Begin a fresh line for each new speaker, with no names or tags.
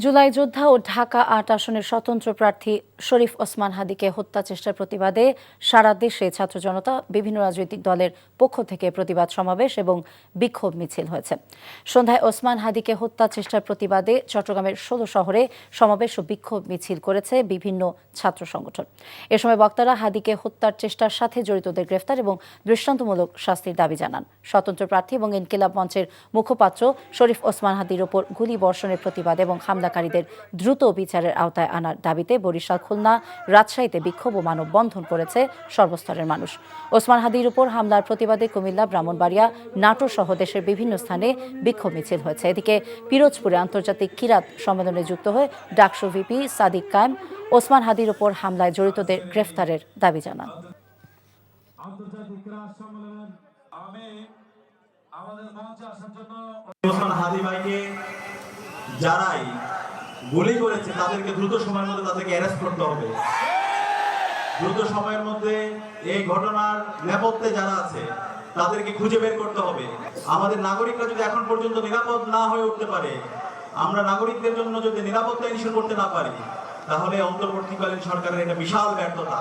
জুলাই যোদ্ধা ও ঢাকা ৮ আসনের স্বতন্ত্র প্রার্থী শরীফ ওসমান হাদিকে হত্যা চেষ্টার প্রতিবাদে সারা দেশে ছাত্র জনতা বিভিন্ন রাজনৈতিক দলের পক্ষ থেকে প্রতিবাদ সমাবেশ এবং বিক্ষোভ মিছিল হয়েছে। সন্ধ্যায় ওসমান হাদিকে হত্যা চেষ্টার প্রতিবাদে চট্টগ্রামের ১৬ শহরে সমাবেশ ও বিক্ষোভ মিছিল করেছে বিভিন্ন ছাত্র সংগঠন। এ সময় বক্তারা হাদিকে হত্যার চেষ্টার সাথে জড়িতদের গ্রেফতার এবং দৃষ্টান্তমূলক শাস্তির দাবি জানান। স্বতন্ত্র প্রার্থী এবং ইনকিলাব মঞ্চের মুখপাত্র শরীফ ওসমান হাদির ওপর গুলি বর্ষণের প্রতিবাদ এবং হামলাকারীদের দ্রুত বিচারের আওতায় আনার দাবিতে বরিশাল, খুলনা, রাজশাহীতে বিক্ষোভ ও মানববন্ধন করেছে সর্বস্তরের মানুষ। ওসমান হাদির উপর হামলার প্রতিবাদে কুমিল্লা, ব্রাহ্মণবাড়িয়া, নাটোর সহ দেশের বিভিন্ন স্থানে বিক্ষোভ মিছিল হয়েছে। এদিকে পিরোজপুরে আন্তর্জাতিক কিরাত সম্মেলনে যুক্ত হয়ে ডাকসু ভিপি সাদিক কায়েম ওসমান হাদির উপর হামলায় জড়িতদের গ্রেফতারের দাবি জানান।
যারাই গুলি করেছে তাদেরকে দ্রুত সময়ের মধ্যে তাদেরকে অ্যারেস্ট করতে হবে। দ্রুত সময়ের মধ্যে এই ঘটনার নেপথ্যে যারা আছে তাদেরকে খুঁজে বের করতে হবে। আমাদের নাগরিকরা যদি এখন পর্যন্ত নিরাপদ না হয়ে উঠতে পারে, আমরা নাগরিকদের জন্য যদি নিরাপত্তা ইনশিওর করতে না পারি, তাহলে অন্তর্বর্তীকালীন সরকারের এটা বিশাল ব্যর্থতা।